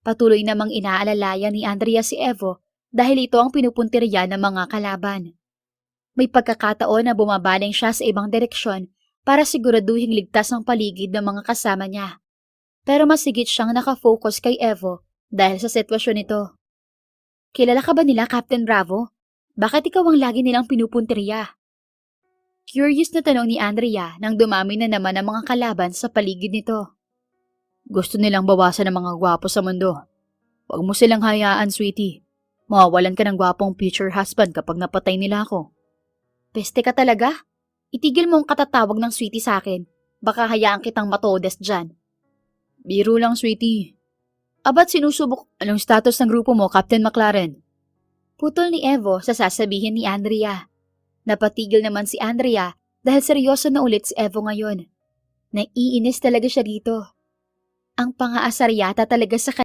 Patuloy namang inaalalayan ni Andrea si Evo dahil ito ang pinupuntirya ng mga kalaban. May pagkakataon na bumabaling siya sa ibang direksyon para siguraduhing ligtas ang paligid ng mga kasama niya. Pero mas higit siyang nakafocus kay Evo dahil sa sitwasyon nito. Kilala ka ba nila, Captain Bravo? Bakit ikaw ang lagi nilang pinupuntirya? Curious na tanong ni Andrea nang dumami na naman ang mga kalaban sa paligid nito. Gusto nilang bawasan ang mga gwapo sa mundo. Huwag mo silang hayaan, sweetie. Mawawalan ka ng gwapong future husband kapag napatay nila ako. Peste ka talaga? Itigil mo ang katatawag ng sweetie sa akin. Baka hayaan kitang matodes dyan. Biro lang, sweetie. Abat sinusubok anong status ng grupo mo, Captain McLaren? Putol ni Evo sa sasabihin ni Andrea. Napatigil naman si Andrea dahil seryoso na ulit si Evo ngayon. Naiinis talaga siya dito. Ang pang-aasar yata talaga sa